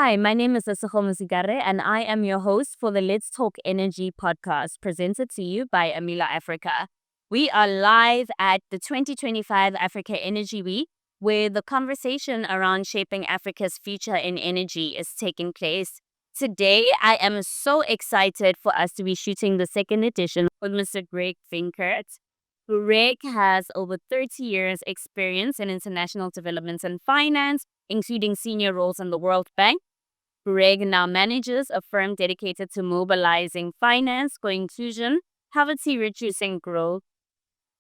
Hi, my name is Mozambique, and I am your host for the Let's Talk Energy podcast presented to you by Amila Africa. We are live at the 2025 Africa Energy Week, where the conversation around shaping Africa's future in energy is taking place. Today, I am so excited for us to be shooting the second edition with Mr. Greg Binkert. Greg has over 30 years experience in international development and finance, including senior roles in the World Bank. Greg now manages a firm dedicated to mobilizing finance for inclusion, poverty reducing growth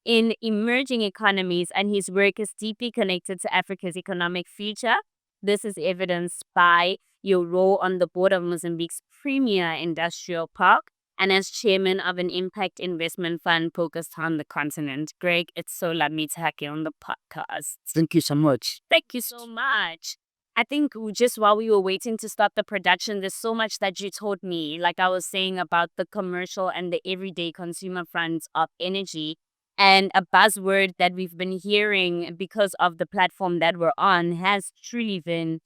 in emerging economies, and his work is deeply connected to Africa's economic future. This is evidenced by your role on the board of Mozambique's premier industrial park and as chairman of an impact investment fund focused on the continent. Greg, it's so lovely to have you on the podcast. Thank you so much. Thank you so much. I think just while we were waiting to start the production, there's so much that you told me, like I was saying about the commercial and the everyday consumer fronts of energy. And a buzzword that we've been hearing because of the platform that we're on has truly been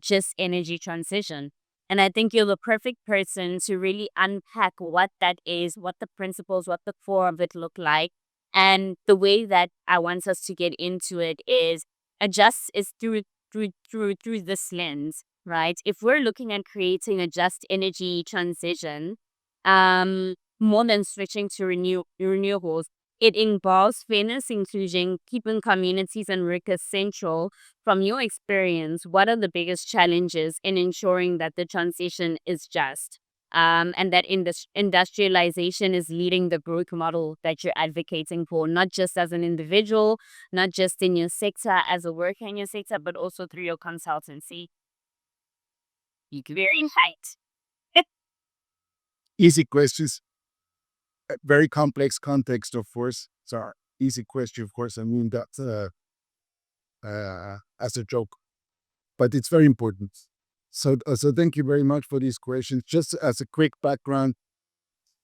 just energy transition. And I think you're the perfect person to really unpack what that is, what the principles, what the core of it look like. And the way that I want us to get into it is through this lens, right? If we're looking at creating a just energy transition, more than switching to renewables, it involves fairness, inclusion, keeping communities and workers central. From your experience, what are the biggest challenges in ensuring that the transition is just? And that industrialization is leading the growth model that you're advocating for, not just as an individual, not just in your sector as a worker in your sector, but also through your consultancy. Very tight. Easy questions. Very complex context, of course. So easy question, of course. I mean that as a joke, but it's very important. So thank you very much for these questions. Just as a quick background,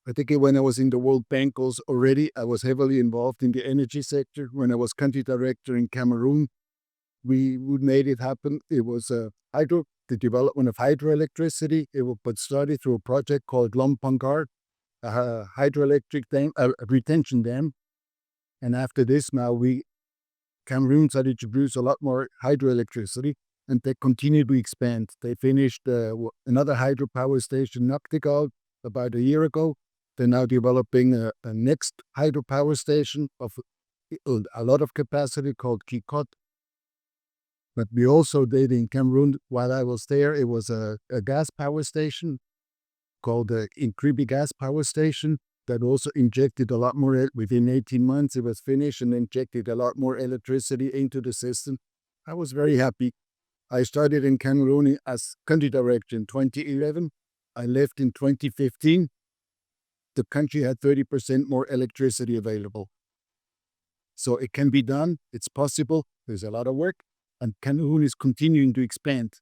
I think when I was in the World Bank also already, I was heavily involved in the energy sector. When I was country director in Cameroon, we made it happen. It was the development of hydroelectricity. It was started through a project called Lompangard, a hydroelectric dam, a retention dam. And after this, now Cameroon started to produce a lot more hydroelectricity, and they continue to expand. They finished another hydropower station, Noctigal, about a year ago. They're now developing a next hydropower station of a lot of capacity called Kikot. But we also did in Cameroon, while I was there, it was a gas power station called the Inkribi Gas Power Station that also injected a lot more. Within 18 months, it was finished and injected a lot more electricity into the system. I was very happy. I started in Cameroon as country director in 2011. I left in 2015. The country had 30% more electricity available. So it can be done. It's possible. There's a lot of work. And Cameroon is continuing to expand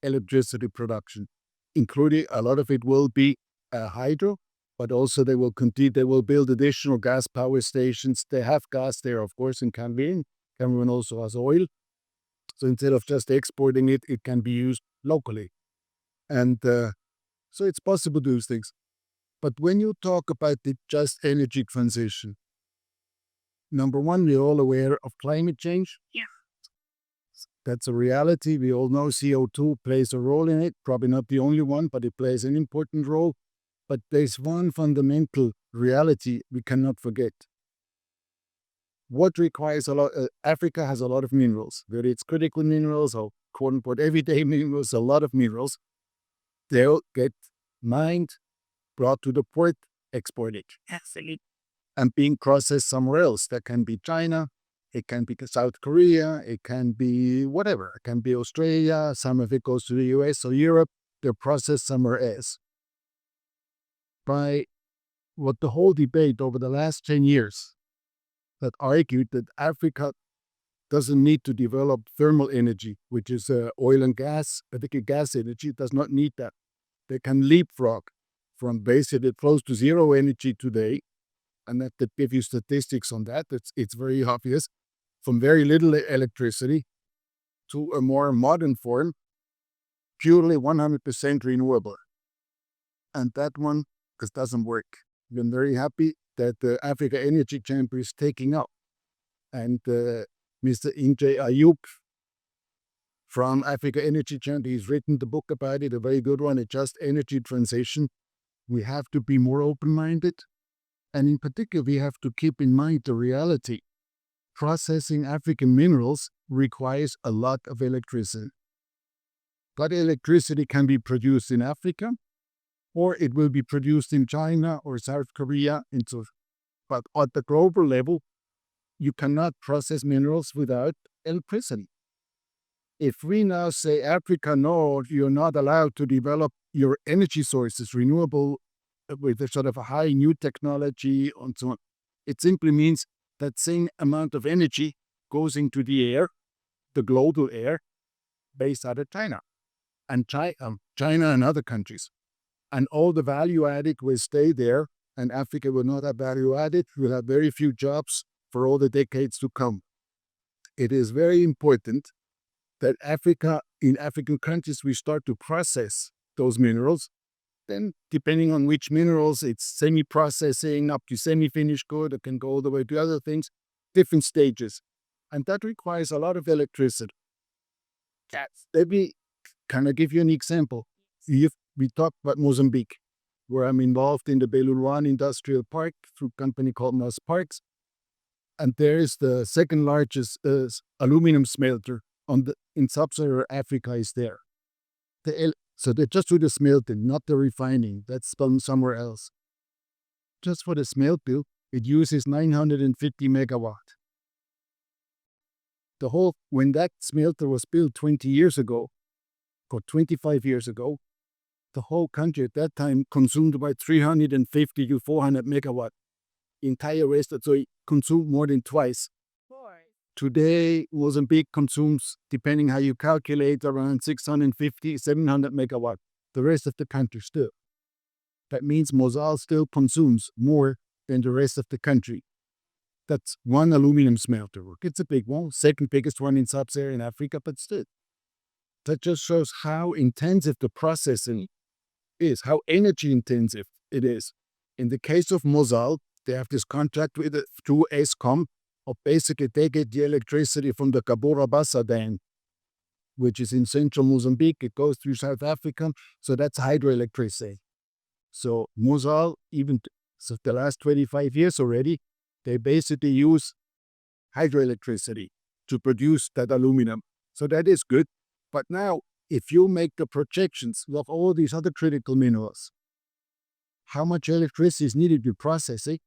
electricity production, including a lot of it will be hydro, but also they will continue. They will build additional gas power stations. They have gas there, of course, in Cameroon. Cameroon also has oil. So instead of just exporting it, it can be used locally. And so it's possible to do things. But when you talk about the just energy transition, number one, we're all aware of climate change. Yeah. That's a reality. We all know CO2 plays a role in it. Probably not the only one, but it plays an important role. But there's one fundamental reality we cannot forget. What requires a lot, Africa has a lot of minerals, whether it's critical minerals or quote unquote everyday minerals, a lot of minerals. They'll get mined, brought to the port, exported. Absolutely. And being processed somewhere else. That can be China, it can be South Korea, it can be whatever. It can be Australia, some of it goes to the US or Europe, they're processed somewhere else. By what the whole debate over the last 10 years that argued that Africa doesn't need to develop thermal energy, which is oil and gas, particularly gas energy, does not need that. They can leapfrog from basically close to zero energy today, and that they give you statistics on that. It's very obvious, from very little electricity to a more modern form purely 100% renewable. And that one just doesn't work. I'm very happy that the Africa Energy Chamber is taking up. And Mr. Injay Ayub from Africa Energy Chamber, he's written the book about it, a very good one, It's Just Energy Transition. We have to be more open-minded. And in particular, we have to keep in mind the reality. Processing African minerals requires a lot of electricity. But electricity can be produced in Africa, or it will be produced in China or South Korea. But at the global level, you cannot process minerals without electricity. If we now say, Africa, no, you're not allowed to develop your energy sources, renewable, with a sort of a high new technology and so on, it simply means that same amount of energy goes into the air, the global air, based out of China and China and other countries. And all the value added will stay there, and Africa will not have value added. We'll have very few jobs for all the decades to come. It is very important that in African countries, we start to process those minerals. Then, depending on which minerals, it's semi-processing up to semi-finished good. It can go all the way to other things, different stages. And that requires a lot of electricity. Let me kind of give you an example. We talked about Mozambique, where I'm involved in the Beluruan Industrial Park through a company called Mos Parks. And there is the second largest aluminum smelter in sub-Saharan Africa is there. So they just do the smelting, not the refining. That's done somewhere else. Just for the smelting, it uses 950 megawatt. When that smelter was built 20 years ago, or 25 years ago, the whole country at that time consumed about 350 to 400 megawatt. Entire rest, so it consumed more than twice. Today, Mozambique consumes, depending how you calculate, around 650, 700 megawatt. The rest of the country still. That means Mozal still consumes more than the rest of the country. That's one aluminum smelter. It's a big one, second biggest one in sub-Saharan Africa, but still. That just shows how intensive the processing is, how energy intensive it is. In the case of Mozal, they have this contract through ESCOM, or basically they get the electricity from the Cabora Bassa Dam, which is in central Mozambique. It goes through South Africa, so that's hydroelectricity. So Mozal, so the last 25 years already, they basically use hydroelectricity to produce that aluminum. So that is good. But now, if you make the projections of all these other critical minerals, how much electricity is needed to process it?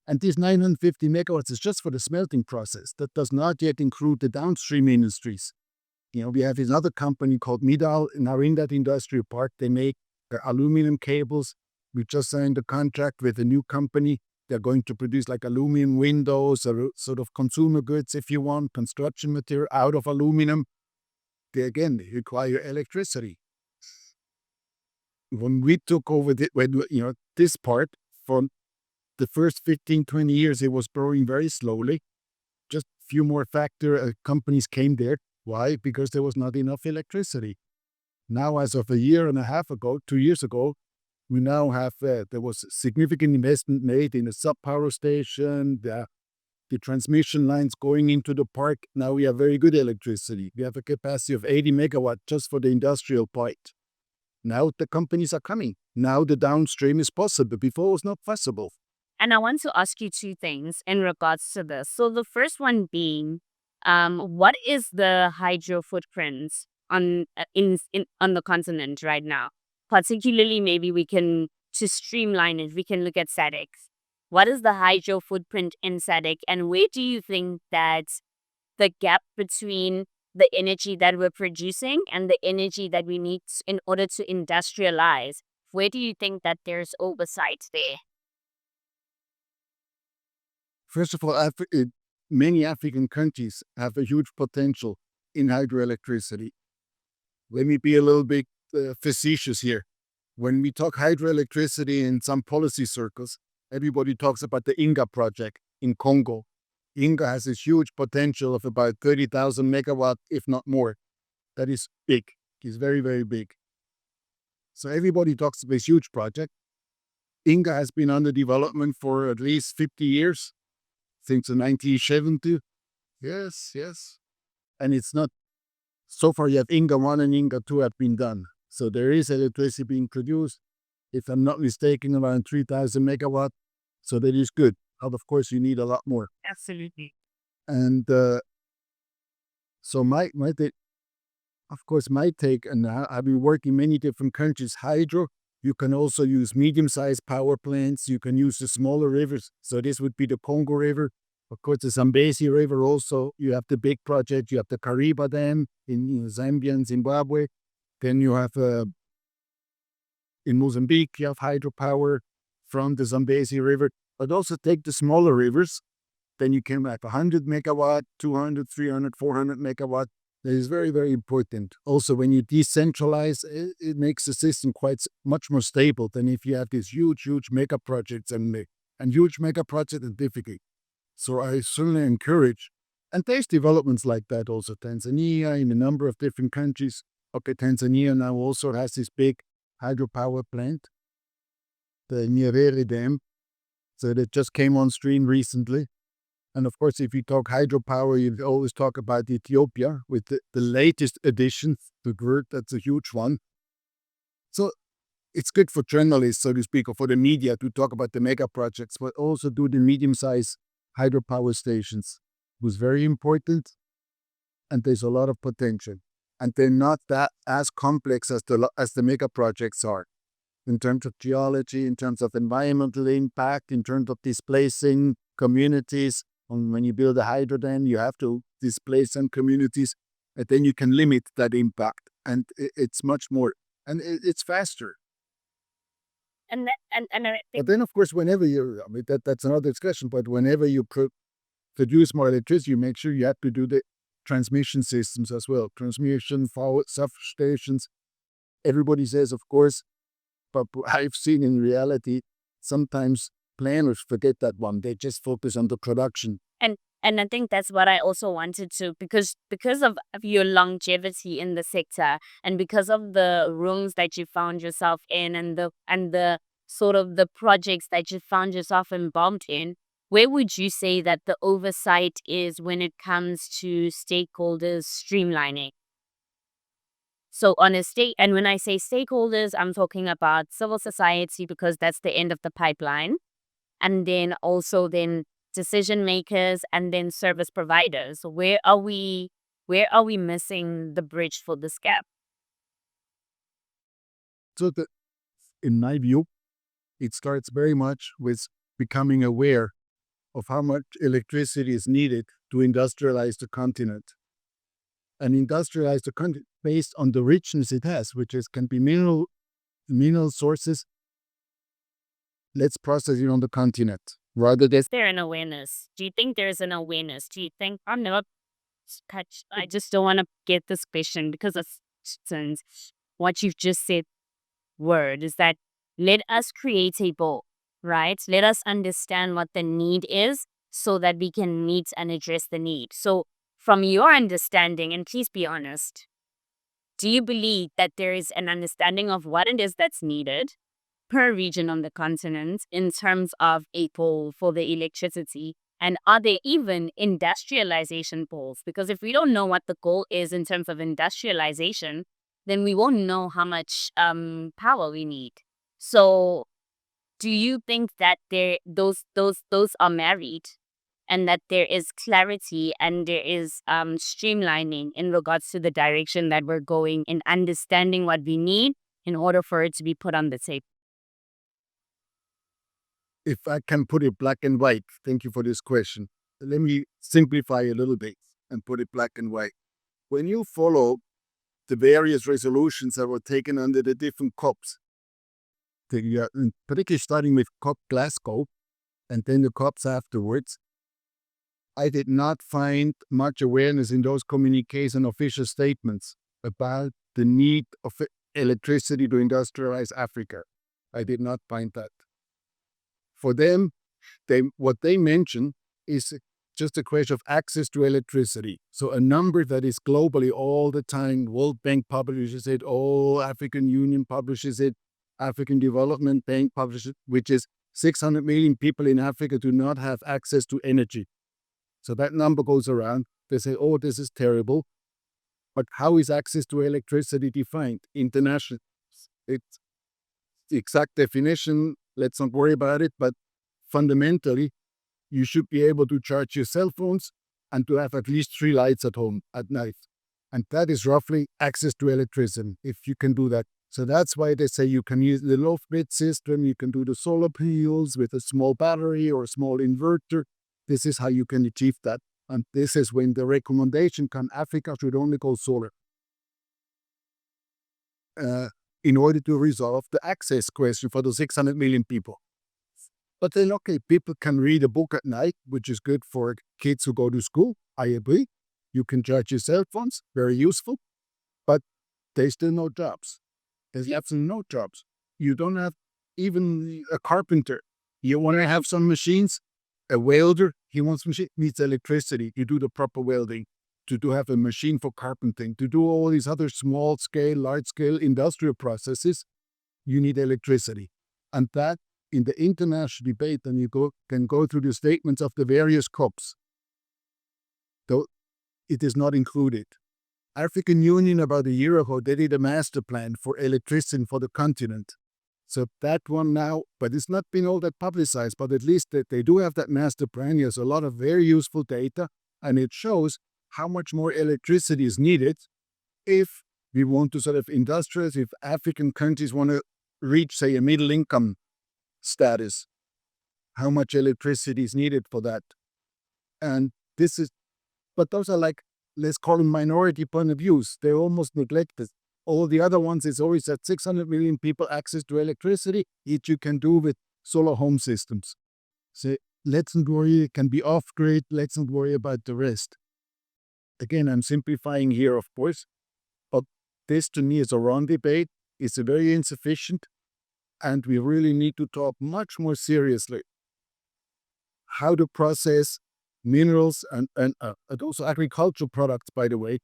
And this 950 megawatts is just for the smelting process. That does not yet include the downstream industries. We have another company called Midal, now in that industrial park. They make aluminum cables. We just signed a contract with a new company. They're going to produce like aluminum windows or sort of consumer goods, if you want, construction material out of aluminum. They require electricity. When we took over this part, for the first 15, 20 years, it was growing very slowly. Just a few more companies came there. Why? Because there was not enough electricity. Now, as of a year and a half ago, 2 years ago, we now have, there was significant investment made in a sub-power station, the transmission lines going into the park. Now we have very good electricity. We have a capacity of 80 megawatt just for the industrial part. Now the companies are coming. Now the downstream is possible. Before it was not possible. And I want to ask you two things in regards to this. So the first one being, what is the hydro footprint on the continent right now? Particularly, maybe to streamline it, we can look at SADC. What is the hydro footprint in SADC, and where do you think that the gap between the energy that we're producing and the energy that we need in order to industrialize, where do you think that there's oversight there? First of all, many African countries have a huge potential in hydroelectricity. Let me be a little bit facetious here. When we talk hydroelectricity in some policy circles, everybody talks about the Inga project in Congo. Inga has this huge potential of about 30,000 megawatt, if not more. That is big. is very, very big. So everybody talks about this huge project. Inga has been under development for at least 50 years, since the 1970s. Yes, yes. And it's not, so far you have Inga 1 and Inga 2 have been done. So there is electricity being produced, if I'm not mistaken, around 3,000 megawatt. So that is good. But of course, you need a lot more. Absolutely. And so my take, and I've been working in many different countries, hydro. You can also use medium-sized power plants. You can use the smaller rivers. So this would be the Congo River. Of course, the Zambezi River also. You have the big project. You have the Kariba Dam in Zambia and Zimbabwe. Then you have in Mozambique, you have hydropower from the Zambezi River. But also take the smaller rivers. Then you can have 100 megawatt, 200, 300, 400 megawatt. That is very, very important. Also, when you decentralize, it makes the system much more stable than if you have these huge, huge mega projects, and huge mega projects are difficult. So I certainly encourage, and there's developments like that also. Tanzania, in a number of different countries. Okay, Tanzania now also has this big hydropower plant, the Nyerere Dam. So that just came on stream recently. And of course, if you talk hydropower, you always talk about Ethiopia with the latest addition, the GERD, that's a huge one. So it's good for journalists, so to speak, or for the media to talk about the mega projects, but also do the medium-sized hydropower stations. It was very important, and there's a lot of potential. And they're not that as complex as the mega projects are, in terms of geology, in terms of environmental impact, in terms of displacing communities. And when you build a hydro dam, you have to displace some communities, and then you can limit that impact. And it's much more, and it's faster. And I But think, then, of course, that's another discussion, but whenever you produce more electricity, you make sure you have to do the transmission systems as well. Transmission, power substations. Everybody says, of course, but I've seen in reality, sometimes planners forget that one. They just focus on the production. and I think that's what I also wanted to, because of your longevity in the sector, and because of the rooms that you found yourself in, and the sort of the projects that you found yourself involved in. Where would you say that the oversight is when it comes to stakeholders streamlining? So on a state, and when I say stakeholders, I'm talking about civil society, because that's the end of the pipeline, and then also then decision makers, and then service providers. Where are we missing the bridge for this gap? So, in my view, it starts very much with becoming aware of how much electricity is needed to industrialize the continent. And industrialize the continent based on the richness it has, which can be mineral sources. Let's process it on the continent rather than. Is there an awareness? Do you think there's an awareness? Do you think, I'm not touch? I just don't want to get this question, because of since what you've just said, word is that, let us create a goal, right? Let us understand what the need is, so that we can meet and address the need. So from your understanding, and please be honest, do you believe that there is an understanding of what it is that's needed per region on the continent in terms of a goal for the electricity? And are there even industrialization goals? Because if we don't know what the goal is in terms of industrialization, then we won't know how much power we need. So do you think that those are married, and that there is clarity and there is streamlining in regards to the direction that we're going, in understanding what we need in order for it to be put on the table? If I can put it black and white, thank you for this question. Let me simplify a little bit and put it black and white. When you follow the various resolutions that were taken under the different COPs, particularly starting with COP Glasgow and then the COPs afterwards, I did not find much awareness in those communiques and official statements about the need of electricity to industrialize Africa. I did not find that. For them, what they mention is just a question of access to electricity. So a number that is globally all the time, World Bank publishes it, all African Union publishes it, African Development Bank publishes it, which is 600 million people in Africa do not have access to energy. So that number goes around. They say, oh, this is terrible. But how is access to electricity defined internationally? It's the exact definition. Let's not worry about it. But fundamentally, you should be able to charge your cell phones and to have at least 3 lights at home at night. And that is roughly access to electricity, if you can do that. So that's why they say you can use the low-grid system, you can do the solar panels with a small battery or a small inverter. This is how you can achieve that. And this is when the recommendation can Africa should only go solar in order to resolve the access question for the 600 million people. But then, okay, people can read a book at night, which is good for kids who go to school. I agree. You can charge your cell phones, very useful. But there's still no jobs. There's absolutely no jobs. You don't have even a carpenter. You want to have some machines, a welder, he wants machine, needs electricity to do the proper welding, to have a machine for carpenting, to do all these other small scale, large scale industrial processes, you need electricity. And that, in the international debate, then you can go through the statements of the various COPs. Though it is not included. African Union about a year ago, they did a master plan for electricity for the continent. So that one now, but it's not been all that publicized, but at least they do have that master plan. There's a lot of very useful data, and it shows how much more electricity is needed if we want to sort of industrialize, if African countries want to reach, say, a middle income status, how much electricity is needed for that. And this is, but those are like, let's call them minority point of views. They're almost neglected. All the other ones is always that 600 million people access to electricity, which you can do with solar home systems. So let's not worry, it can be off-grid, let's not worry about the rest. Again, I'm simplifying here, of course, but this to me is a wrong debate. It's very insufficient, and we really need to talk much more seriously how to process minerals and also agricultural products, by the way.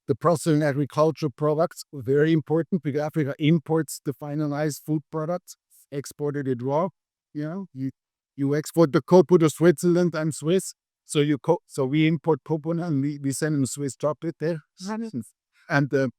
The processing agricultural products are very important because Africa imports the finalized food products, exported it raw. You know, you export the cocoa to Switzerland. I'm Swiss, so so we import coconut and we send them Swiss chocolate there. And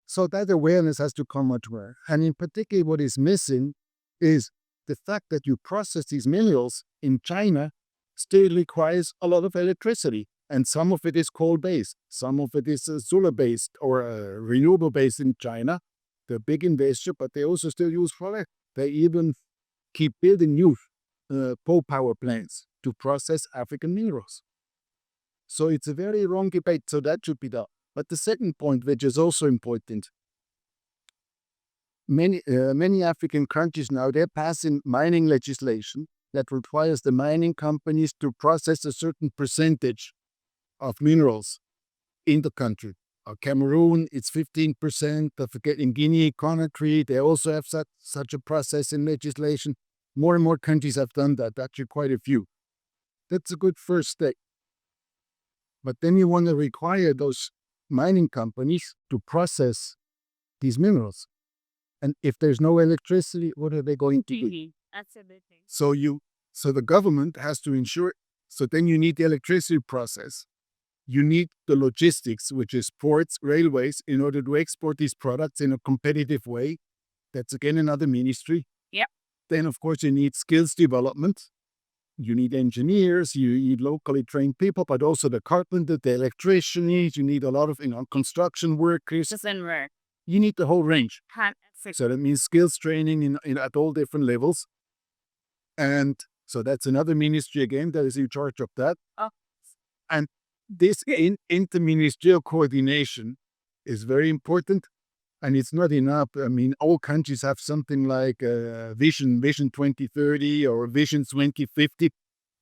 so that awareness has to come much more. And in particular, what is missing is the fact that you process these minerals in China still requires a lot of electricity. And some of it is coal-based, some of it is solar-based or renewable-based in China. They're big investor, but they also still use fossil. They even keep building new coal power plants to process African minerals. So it's a very wrong debate, so that should be done. But the second point, which is also important, many African countries now, they're passing mining legislation that requires the mining companies to process a certain percentage of minerals in the country. Cameroon, it's 15%. I forget, in Guinea, Conakry, they also have such a process in legislation. More and more countries have done that, actually quite a few. That's a good first step. But then you want to require those mining companies to process these minerals. And if there's no electricity, what are they going to do? Absolutely. So the government has to ensure, so then you need the electricity process. You need the logistics, which is ports, railways, in order to export these products in a competitive way. That's again another ministry. Yep. Then, of course, you need skills development. You need engineers, you need locally trained people, but also the carpenter, the electricians, you need a lot of construction workers. Doesn't work. You need the whole range. So So that means skills training at all different levels. And so that's another ministry again that is in charge of that. Oh. And this interministerial coordination is very important, and it's not enough. I mean, all countries have something like Vision 2030 or Vision 2050.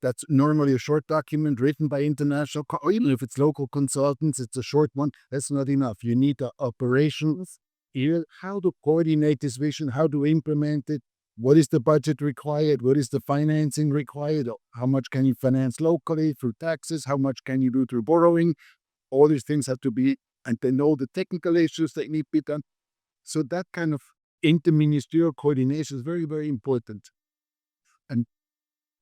That's normally a short document written by international, or even if it's local consultants, it's a short one. That's not enough. You need the operations here, how to coordinate this vision, how to implement it, What is the budget required? What is the financing required? How much can you finance locally through taxes? How much can you do through borrowing? All these things have to be, and they know the technical issues that need to be done. So that kind of interministerial coordination is very, very important. And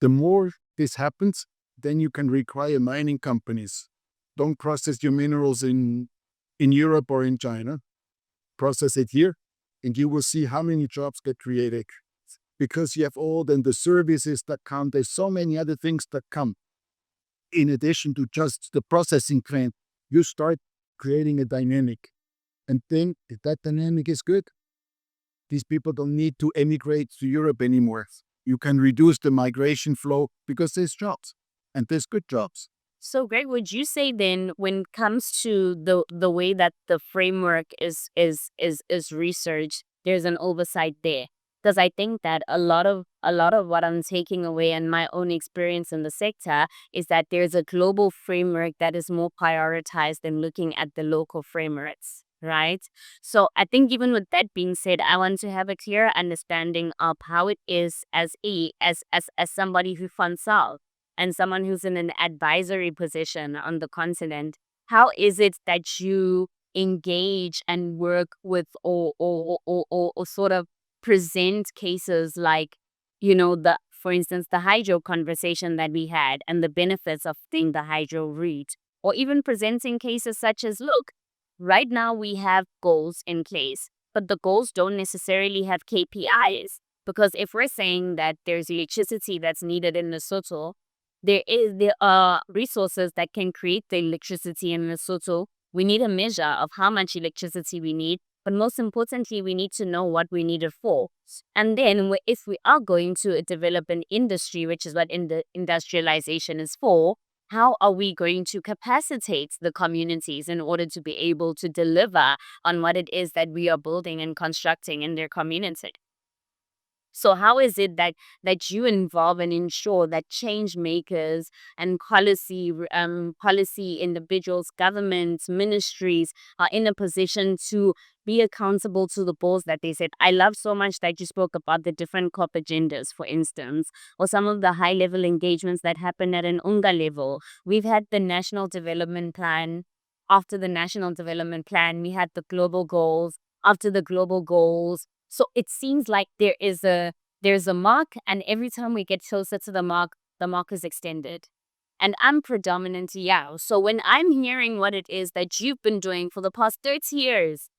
the more this happens, then you can require mining companies. Don't process your minerals in Europe or in China. Process it here, and you will see how many jobs get created. Because you have all then the services that come. There's so many other things that come. In addition to just the processing plant, you start creating a dynamic. And then if that dynamic is good, these people don't need to emigrate to Europe anymore. You can reduce the migration flow because there's jobs, and there's good jobs. So, Greg, would you say then, when it comes to the way that the framework is researched, there's an oversight there? Because I think that a lot of what I'm taking away and my own experience in the sector is that there's a global framework that is more prioritized than looking at the local frameworks, right? So I think, even with that being said, I want to have a clear understanding of how it is as somebody who funds out and someone who's in an advisory position on the continent. How is it that you engage and work with, or sort of present cases like, the for instance, the hydro conversation that we had and the benefits of doing the hydro route, or even presenting cases such as, look, right now we have goals in place, but the goals don't necessarily have KPIs. Because if we're saying that there's electricity that's needed in Lesotho, there are resources that can create the electricity in Lesotho. We need a measure of how much electricity we need, but most importantly, we need to know what we need it for. And then, if we are going to develop an industry, which is what industrialization is for, how are we going to capacitate the communities in order to be able to deliver on what it is that we are building and constructing in their community? So how is it that you involve and ensure that change makers and policy individuals, governments, ministries are in a position to be accountable to the goals that they set? I love so much that you spoke about the different COP agendas, for instance, or some of the high level engagements that happen at an UNGA level. We've had the National Development Plan. After the National Development Plan, we had the global goals. After the global goals, so it seems like there's a mark, and every time we get closer to the mark is extended. And I'm predominantly Yao. So when I'm hearing what it is that you've been doing for the past 30 years,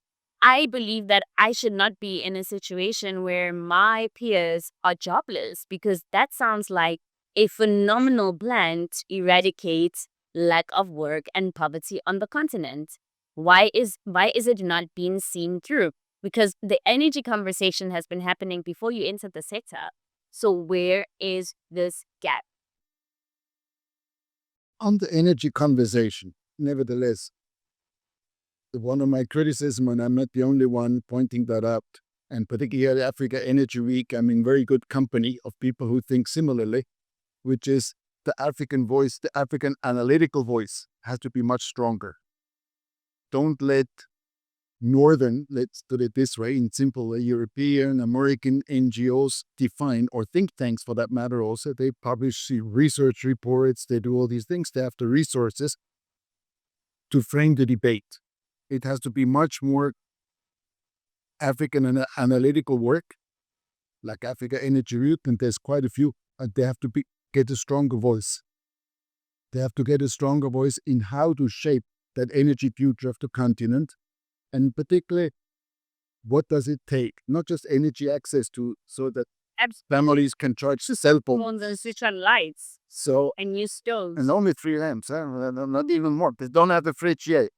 I believe that I should not be in a situation where my peers are jobless, because that sounds like a phenomenal plan to eradicate lack of work and poverty on the continent. Why is it not being seen through? Because the energy conversation has been happening before you entered the sector. So where is this gap? On the energy conversation, nevertheless, one of my criticism, and I'm not the only one pointing that out, and particularly at Africa Energy Week, I'm in very good company of people who think similarly, which is the African voice, the African analytical voice has to be much stronger. Don't let Northern, let's put it this way, in simple European, American NGOs define, or think tanks for that matter also, they publish research reports, they do all these things, they have the resources to frame the debate. It has to be much more African and analytical work, like Africa Energy Week, and there's quite a few, and they have to get a stronger voice. They have to get a stronger voice in how to shape that energy future of the continent, and particularly, what does it take? Not just energy access to, so that families can charge the cell phone. Phones and switch on lights So, and use stoves. and only 3 lamps, not even more. They don't have a fridge yet.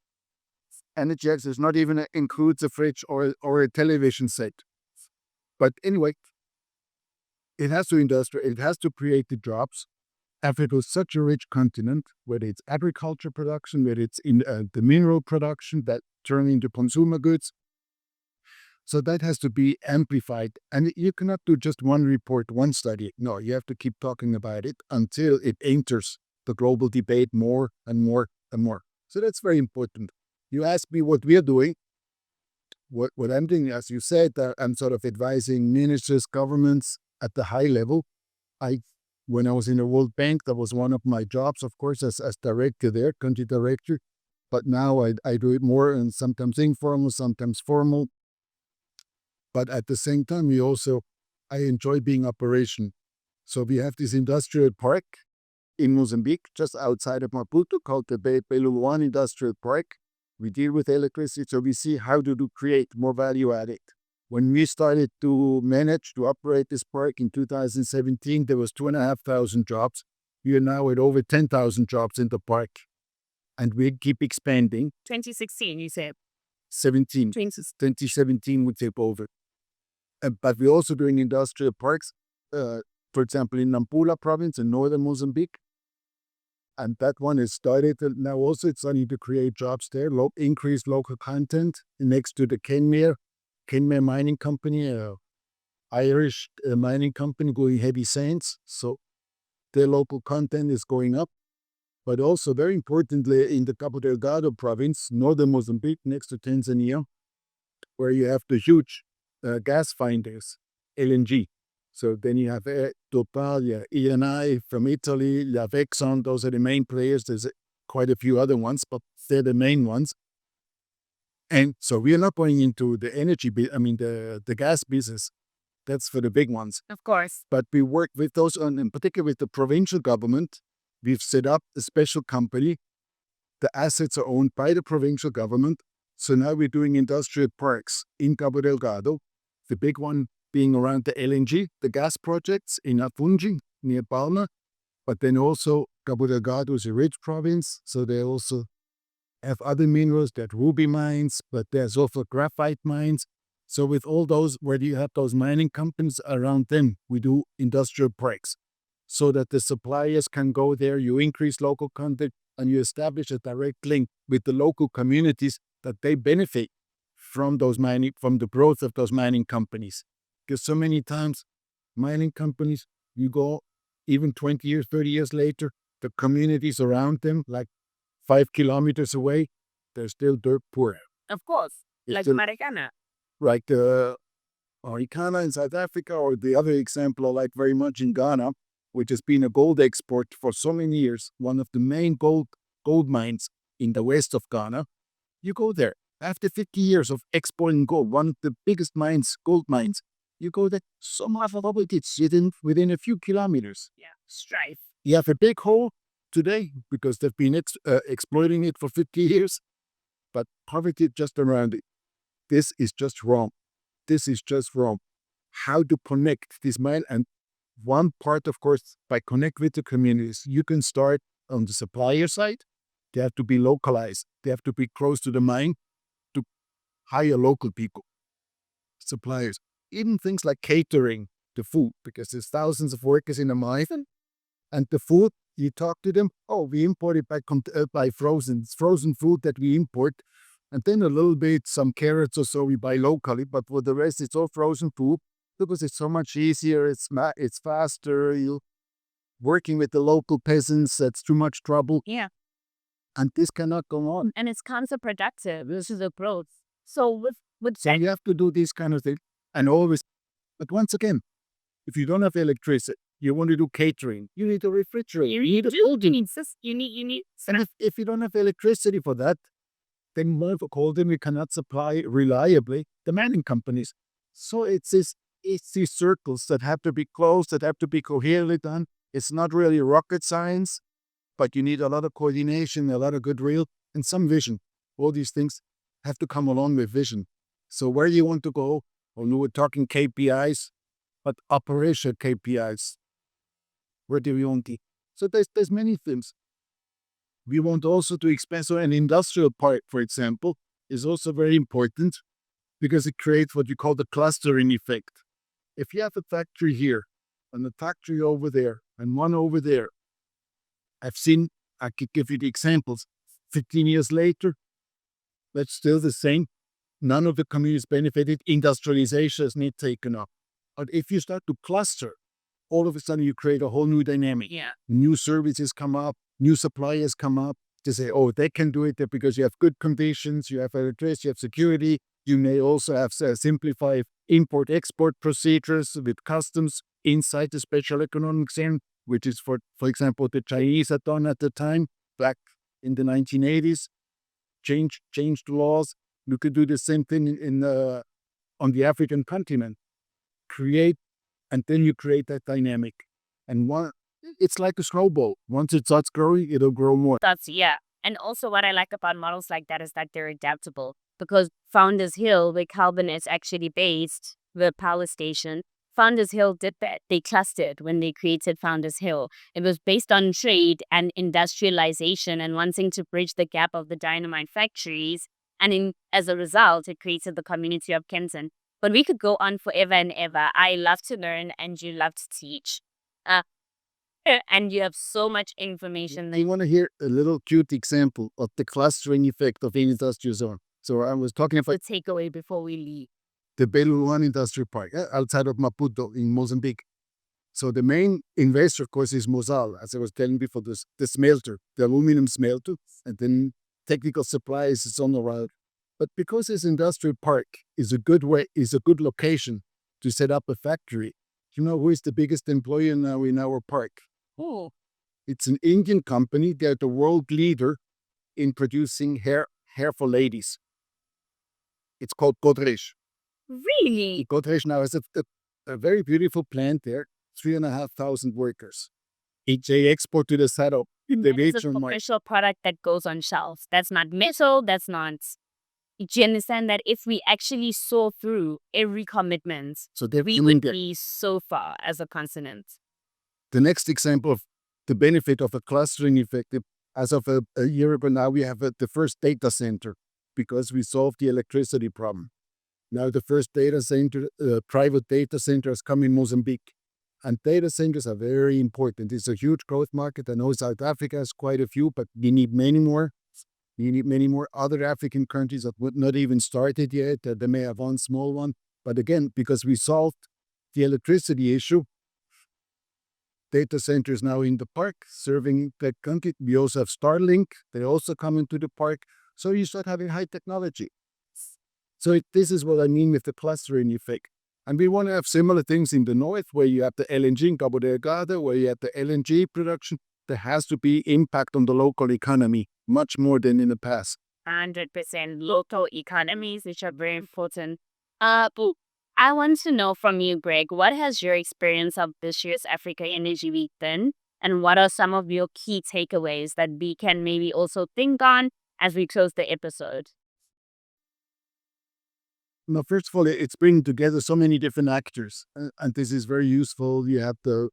Energy access not even includes a fridge or a television set. But anyway, it has to it has to create the jobs. Africa is such a rich continent, whether it's agriculture production, whether it's in the mineral production that turn into consumer goods. So that has to be amplified. And you cannot do just one report, one study. No, you have to keep talking about it until it enters the global debate more and more and more. So that's very important. You ask me what we are doing. what I'm doing, as you said, I'm sort of advising ministers, governments at the high level. When I was in the World Bank, that was one of my jobs, of course, as director there, country director. But now I do it more and sometimes informal, sometimes formal. But at the same time, I enjoy being operation. So we have this industrial park in Mozambique, just outside of Maputo, called the Beluluan Industrial Park. We deal with electricity, so we see how to create more value added. When we started to manage to operate this park in 2017, there was 2,500 jobs. We are now at over 10,000 jobs in the park, and we keep expanding. 2016, you said. 2017 we take over. But we're also doing industrial parks, for example, in Nampula province in northern Mozambique. And that one is started. Now also it's starting to create jobs there, increase local content next to the Kenmare mining company, Irish mining company going heavy sands. So their local content is going up. But also very importantly in the Cabo Delgado province, northern Mozambique next to Tanzania, where you have the huge gas finders, LNG. So then you have Total, Eni from Italy, you have Exxon. Those are the main players. There's quite a few other ones, but they're the main ones. And so we are not going into the energy, the gas business. That's for the big ones. Of course. But we work with those, in particular with the provincial government. We've set up a special company. The assets are owned by the provincial government. So now we're doing industrial parks in Cabo Delgado, the big one being around the LNG, the gas projects in Afungi, near Palma. But then also Cabo Delgado is a rich province, so they also have other minerals. There are ruby mines, but there's also graphite mines. So with all those, where you have those mining companies around them, we do industrial parks so that the suppliers can go there, you increase local content, and you establish a direct link with the local communities that they benefit from the growth of those mining companies. Because so many times, mining companies, you go even 20 years, 30 years later, the communities around them, like 5 kilometers away, they're still dirt poor. Of course. Like Marikana. Like the Marikana in South Africa, or the other example I like very much in Ghana, which has been a gold export for so many years, one of the main gold mines in the west of Ghana. You go there. After 50 years of exporting gold, one of the biggest gold mines, you go there, some of it's within a few kilometers. Yeah, strife. You have a big hole today because they've been exploiting it for 50 years, but poverty just around it. This is just wrong. This is just wrong. How to connect this mine, and one part, of course, by connect with the communities, you can start on the supplier side. They have to be localized. They have to be close to the mine to hire local people, suppliers. Even things like catering the food, because there's thousands of workers in the mine. And the food, you talk to them, we import it by frozen food that we import. And then a little bit, some carrots or so we buy locally, but for the rest, it's all frozen food because it's so much easier. It's faster. You're working with the local peasants. That's too much trouble. Yeah. And this cannot go on. And it's counterproductive. This is a growth. So So you have to do these kind of things. And always, but once again, if you don't have electricity, you want to do catering, you need a refrigerator. You need a building. You need. And if you don't have electricity for that, then we cannot supply reliably the mining companies. So it's these circles that have to be closed, that have to be coherently done. It's not really rocket science, but you need a lot of coordination, a lot of goodwill, and some vision. All these things have to come along with vision. So where you want to go, we were talking KPIs, but operational KPIs. Where do we want to? So there's many things. We want also to expand. So an industrial park, for example, is also very important because it creates what you call the clustering effect. If you have a factory here and a factory over there and one over there, I could give you the examples. 15 years later, that's still the same. None of the communities benefited. Industrialization is not taken up. But if you start to cluster, all of a sudden you create a whole new dynamic. Yeah. New services come up, new suppliers come up to say, they can do it there because you have good conditions, you have electricity, you have security, You may also have simplified import-export procedures with customs inside the special economic zone, which is, for example, the Chinese had done at the time, back in the 1980s, changed the laws. You could do the same thing on the African continent. And then you create that dynamic. And it's like a snowball. Once it starts growing, it'll grow more. Yeah. And also what I like about models like that is that they're adaptable, because Founders Hill, where Calvin is actually based, the power station, Founders Hill did that. They clustered when they created Founders Hill. It was based on trade and industrialization and wanting to bridge the gap of the dynamite factories. And as a result, it created the community of Kenton. But we could go on forever and ever. I love to learn and you love to teach. And you have so much information. I want to hear a little cute example of the clustering effect of an industrial zone. So I was talking about The takeaway before we leave. the Beluan Industrial Park outside of Maputo in Mozambique. So the main investor, of course, is Mozal, as I was telling before, the smelter, the aluminum smelter, and then technical supplies is on the road. But because this industrial park is a good location to set up a factory, you know who is the biggest employer now in our park? Oh, It's an Indian company. They're the world leader in producing hair for ladies. It's called Godrej. really? Godrej now has a very beautiful plant there, 3,500 workers. They export to the setup in the That is a regional market. commercial product that goes on shelves. That's not metal. That's not. Do you understand that if we actually saw through every commitment, So they're we doing would that. be so far as a continent? The next example of the benefit of a clustering effect, as of a year ago now, we have the first data center because we solved the electricity problem. Now the first data center, private data center, has come in Mozambique. And data centers are very important. It's a huge growth market. I know South Africa has quite a few, but we need many more. We need many more other African countries that would not even started yet. They may have one small one. But again, because we solved the electricity issue, data centers now in the park serving that country. We also have Starlink. They also come into the park. So you start having high technology. So this is what I mean with the clustering effect. And we want to have similar things in the north, where you have the LNG in Cabo Delgado, where you have the LNG production. There has to be impact on the local economy, much more than in the past. 100% local economies, which are very important. But I want to know from you, Greg, what has your experience of this year's Africa Energy Week been? And what are some of your key takeaways that we can maybe also think on as we close the episode? Now, first of all, it's bringing together so many different actors, and this is very useful. You have the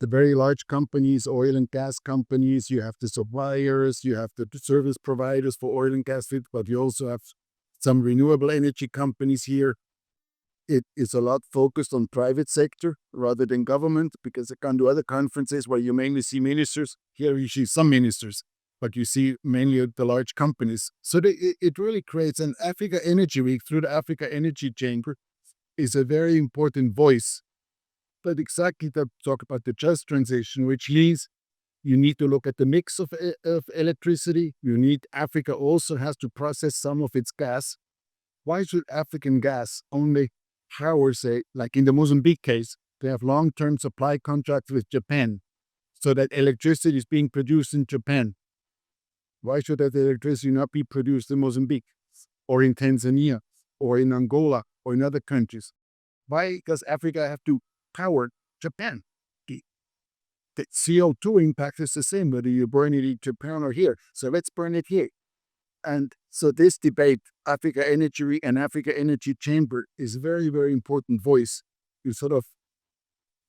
very large companies, oil and gas companies, you have the suppliers, you have the service providers for oil and gas, but you also have some renewable energy companies here. It is a lot focused on private sector rather than government, because I can do other conferences where you mainly see ministers. Here you see some ministers, but you see mainly the large companies. So it really creates an Africa Energy Week through the Africa Energy Chamber is a very important voice. But exactly to talk about the just transition, which means you need to look at the mix of electricity. Africa also has to process some of its gas. Why should African gas only power, say, like in the Mozambique case, they have long-term supply contracts with Japan, so that electricity is being produced in Japan? Why should that electricity not be produced in Mozambique or in Tanzania or in Angola or in other countries? Why? Because Africa have to power Japan. The CO2 impact is the same whether you burn it in Japan or here. So let's burn it here. And so this debate, Africa Energy Week and Africa Energy Chamber, is a very, very important voice to sort of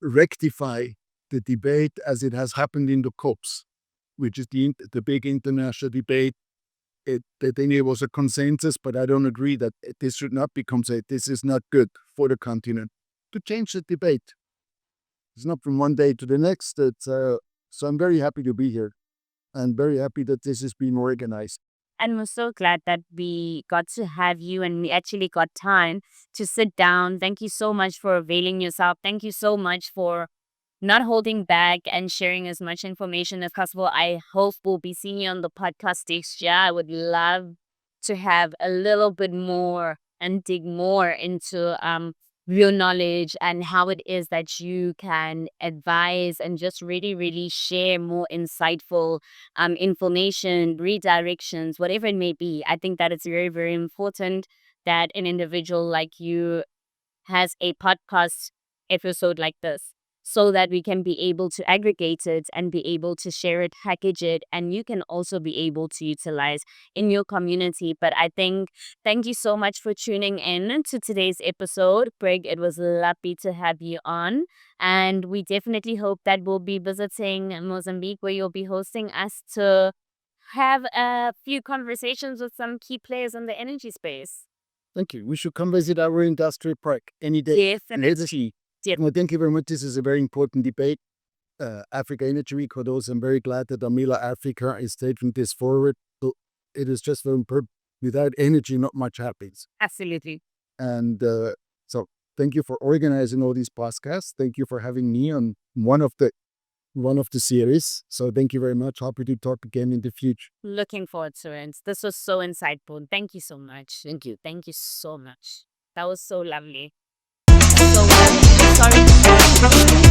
rectify the debate as it has happened in the COPs, which is the big international debate. Then it was a consensus, but I don't agree that this should not become said. This is not good for the continent. To change the debate. It's not from one day to the next. So I'm very happy to be here and very happy that this is being organized. And we're so glad that we got to have you and we actually got time to sit down. Thank you so much for availing yourself. Thank you so much for not holding back and sharing as much information as possible. I hope we'll be seeing you on the podcast next year. I would love to have a little bit more and dig more into real knowledge and how it is that you can advise and just really, really share more insightful information, redirections, whatever it may be. I think that it's very, very important that an individual like you has a podcast episode like this so that we can be able to aggregate it and be able to share it, package it, and you can also be able to utilize in your community. But I think, thank you so much for tuning in to today's episode. Greg, it was lovely to have you on. And we definitely hope that we'll be visiting Mozambique, where you'll be hosting us to have a few conversations with some key players in the energy space. Thank you. We should come visit our industrial park any day. Definitely. And let's see. Well, thank you very much. This is a very important debate. Africa Energy Week, for those, I'm very glad that Amila Africa is taking this forward. So it is just very important. Without energy, not much happens. Absolutely. And so thank you for organizing all these podcasts. Thank you for having me on one of the series. So thank you very much. Happy to talk again in the future. Looking forward to it. This was so insightful. Thank you so much. Thank you. Thank you so much. That was so lovely. So, sorry.